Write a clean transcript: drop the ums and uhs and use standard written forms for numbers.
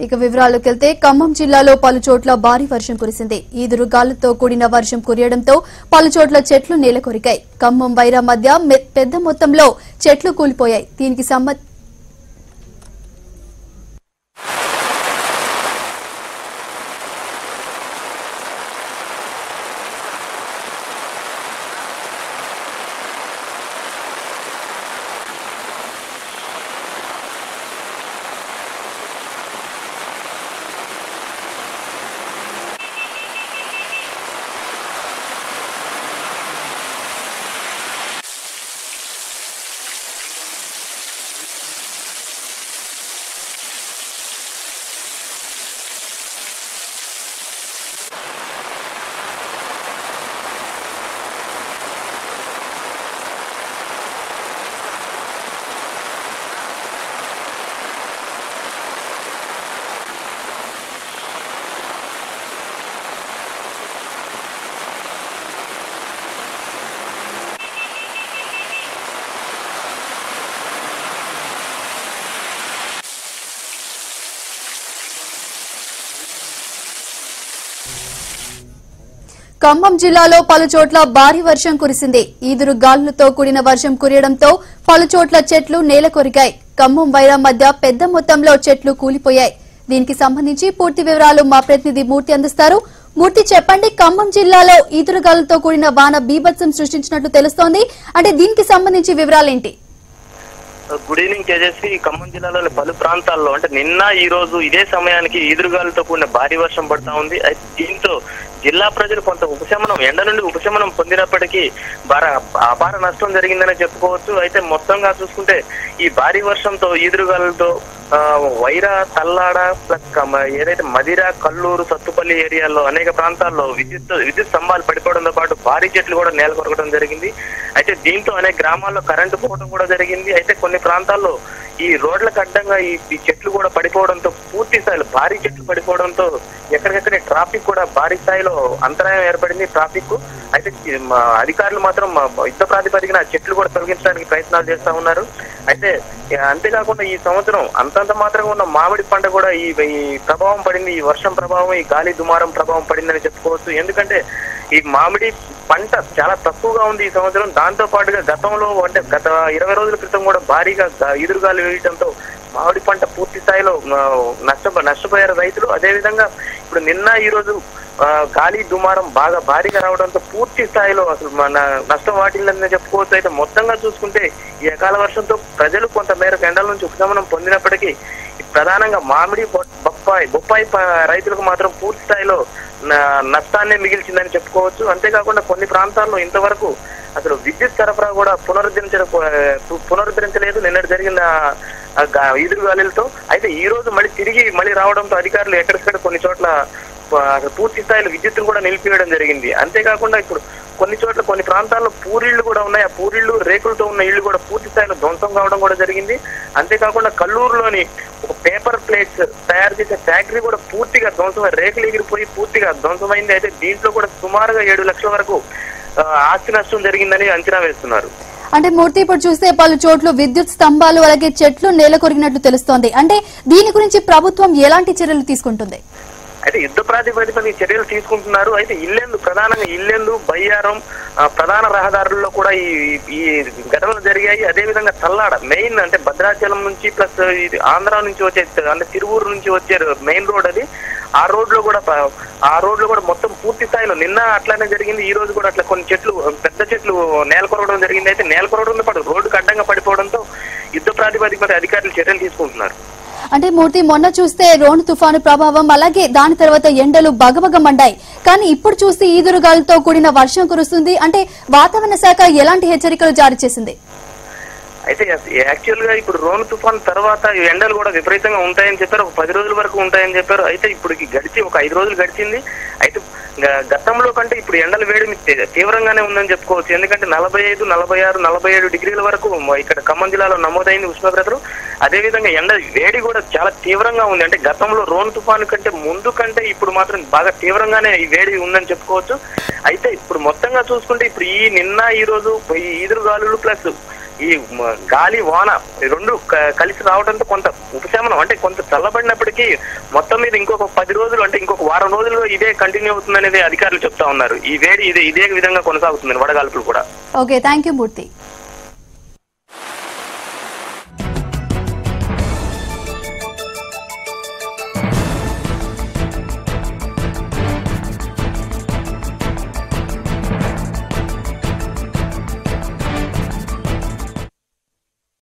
ఇక వివరాల్లోకి వెళ్తే ఖమ్మం జిల్లాలో పలు చోట్ల భారీ వర్షం కురిసింది. ఈదురుగాలులతో కూడిన వర్షం కురియడంతో పలు చోట్ల చెట్లు నేలకొరిగాయి. ఖమ్మం వైరా మధ్య పెద్ద మొత్తంలో చెట్లు కూలిపోయాయి. దీనికి ఖమ్మం జిల్లాలో పలు చోట్ల భారీ వర్షం కురిసింది. ఈదురుగాలులతో కూడిన వర్షం కురియడంతో పలు చోట్ల చెట్లు నేలకొరిగాయి. ఖమ్మం వైరా మధ్య పెద్ద మొత్తంలో చెట్లు కూలిపోయాయి. దీనికి సంబంధించి పూర్తి వివరాలు మా ప్రతినిధి మూర్తి అందిస్తారు. మూర్తి, చెప్పండి, ఖమ్మం జిల్లాలో ఈదురుగాలులతో కూడిన వాన బీభత్సం సృష్టించినట్లు తెలుస్తోంది. అంటే దీనికి సంబంధించి వివరాలేంటి? Good evening Tejaswi. ఖమ్మం జిల్లాలోని పలు ప్రాంతాల్లో అంటే నిన్న ఈ రోజు ఇదే సమయానికి ఈదురుగాలులతో కూడిన భారీ వర్షం పడతా ఉంది. దీంతో జిల్లా ప్రజలు కొంత ఉపశమనం, ఎండ నుండి ఉపశమనం పొందినప్పటికీ అపార నష్టం జరిగిందని చెప్పుకోవచ్చు. అయితే మొత్తంగా చూసుకుంటే ఈ భారీ వర్షంతో ఈదురుగాలులతో వైరా, తల్లాడ, ఏదైతే మదిర, కల్లూరు, సత్తుపల్లి ఏరియాల్లో అనేక ప్రాంతాల్లో విద్యుత్ స్తంభాలు పడిపోవడంతో పాటు భారీ చెట్లు కూడా నేల కొరగడం జరిగింది. అయితే దీంతో అనేక గ్రామాల్లో కరెంటు పోవడం కూడా జరిగింది. అయితే కొన్ని ప్రాంతాల్లో ఈ రోడ్లకు అడ్డంగా ఈ చెట్లు కూడా పడిపోవడంతో పూర్తి స్థాయిలో భారీ చెట్లు పడిపోవడంతో ఎక్కడికెక్కడే ట్రాఫిక్ కూడా భారీ స్థాయిలో అంతరాయం ఏర్పడింది ట్రాఫిక్. అయితే అధికారులు మాత్రం యుద్ధ ప్రాతిపదికన చెట్లు కూడా తొలగించడానికి ప్రయత్నాలు చేస్తా ఉన్నారు. అయితే అంతేకాకుండా ఈ సంవత్సరం అంతంత మాత్రంగా ఉన్న మామిడి పంట కూడా ఈ ప్రభావం పడింది. ఈ వర్షం ప్రభావం, ఈ గాలి దుమారం ప్రభావం పడిందని చెప్పుకోవచ్చు. ఎందుకంటే ఈ మామిడి పంట చాలా తక్కువగా ఉంది ఈ సంవత్సరం. దాంతో పాటుగా గతంలో అంటే గత 20 రోజుల క్రితం కూడా భారీగా ఈదురుగాలు వేయడంతో మామిడి పంట పూర్తి స్థాయిలో నష్టపోయారు రైతులు. అదేవిధంగా ఇప్పుడు నిన్న ఈ రోజు గాలి దుమారం బాగా భారీగా రావడంతో పూర్తి స్థాయిలో అసలు నష్టం వాటిల్లని చెప్పుకోవచ్చు. అయితే మొత్తంగా చూసుకుంటే ఈ అకాల వర్షంతో ప్రజలు కొంత మేరకు ఎండల నుంచి ఉపశమనం పొందినప్పటికీ ప్రధానంగా మామిడి, బొప్పాయి రైతులకు మాత్రం పూర్తి స్థాయిలో నష్టాన్నే మిగిల్చిందని చెప్పుకోవచ్చు. అంతేకాకుండా కొన్ని ప్రాంతాల్లో ఇంతవరకు అసలు విద్యుత్ సరఫరా కూడా పునరుద్ధరించలేదు నిన్నటి జరిగిన ఈదురుగాలులతో. అయితే ఈ రోజు మళ్ళీ రావడంతో అధికారులు ఎక్కడికక్కడ కొన్ని చోట్ల పూర్తి స్థాయిలో విద్యుత్తును కూడా నిలిపివేయడం జరిగింది. అంతేకాకుండా ఇప్పుడు కొన్ని ప్రాంతాల్లో పూరిళ్లు కూడా ఉన్నాయి. ఆ పూరిళ్లు, రేకులతో ఉన్న ఇళ్లు కూడా పూర్తి స్థాయిలో ధ్వంసం కావడం కూడా జరిగింది. అంతేకాకుండా కల్లూరులోని ఒక పేపర్ ప్లేట్స్ తయారు చేసే ఫ్యాక్టరీ కూడా పూర్తిగా ధ్వంసమై రేకులు ఎగిరిపోయి పూర్తిగా ధ్వంసమైంది. అయితే దీంట్లో కూడా సుమారుగా 7 లక్షల వరకు ఆస్తి నష్టం జరిగిందని అంచనా వేస్తున్నారు. అంటే మూర్తి, ఇప్పుడు చూస్తే పలు చోట్ల విద్యుత్ స్తంభాలు అలాగే చెట్లు నేలకొరిగినట్లు తెలుస్తోంది. అంటే దీని గురించి ప్రభుత్వం ఎలాంటి చర్యలు తీసుకుంటుంది? అయితే యుద్ధ ప్రాతిపదికన చర్యలు తీసుకుంటున్నారు. అయితే ప్రధానంగా ఇల్లెందు, బయ్యారం ప్రధాన రహదారుల్లో కూడా ఈ ఘటనలు జరిగాయి. అదేవిధంగా తల్లాడ మెయిన్ అంటే భద్రాచలం నుంచి ప్లస్ ఆంధ్ర నుంచి వచ్చే అంటే తిరువూరు నుంచి వచ్చే మెయిన్ రోడ్ అది. ఆ రోడ్ లో కూడా మొత్తం పూర్తి స్థాయిలో నిన్న అట్లానే జరిగింది. ఈ రోజు కూడా అట్లా కొన్ని చెట్లు, పెద్ద చెట్లు నేలకొరగడం జరిగింది. అయితే నేలకొరగడంతో పాటు రోడ్డుకు అడ్డంగా పడిపోవడంతో యుద్ధ ప్రాతిపదికన అధికారులు చర్యలు తీసుకుంటున్నారు. అంటే మూర్తి, మొన్న చూస్తే రోణు తుఫాను ప్రభావం అలాగే దాని తర్వాత ఎండలు బగబగ మండాయి. కానీ ఇప్పుడు చూస్తే ఈదురుగాలులతో కూడిన వర్షం కురుస్తుంది. అంటే వాతావరణ శాఖ ఎలాంటి హెచ్చరికలు జారీ చేసింది? అయితే యాక్చువల్ గా ఇప్పుడు రోణు తుఫాన్ తర్వాత ఎండలు కూడా విపరీతంగా ఉంటాయని చెప్పారు. ఒక 10 రోజుల వరకు ఉంటాయని చెప్పారు. అయితే ఇప్పుడు గడిచి ఒక 5 రోజులు గడిచింది. అయితే గతంలో కంటే ఇప్పుడు ఎండల వేడి తీవ్రంగానే ఉందని చెప్పుకోవచ్చు. ఎందుకంటే 45, 46, 47 డిగ్రీల వరకు ఇక్కడ ఖమ్మం జిల్లాలో నమోదైంది ఉష్ణోగ్రతలు. అదేవిధంగా ఎండ వేడి కూడా చాలా తీవ్రంగా ఉంది. అంటే గతంలో రోణు తుఫాను కంటే ముందు కంటే ఇప్పుడు మాత్రం బాగా తీవ్రంగానే ఈ వేడి ఉందని చెప్పుకోవచ్చు. అయితే ఇప్పుడు మొత్తంగా చూసుకుంటే ఇప్పుడు నిన్న ఈ రోజు ఈ ఈదురుగాలులు ప్లస్ ఈ గాలి వాన రెండు కలిసి రావడంతో కొంత ఉపశమనం అంటే కొంత చల్లబడినప్పటికీ మొత్తం మీద ఇంకొక 10 రోజులు అంటే ఇంకొక వారం రోజులు ఇదే కంటిన్యూ అవుతుంది అనేది అధికారులు చెప్తా ఉన్నారు. ఈ వేడి ఇదే విధంగా కొనసాగుతుంది వడగాల్పులు కూడా. Okay, thank you Murthy.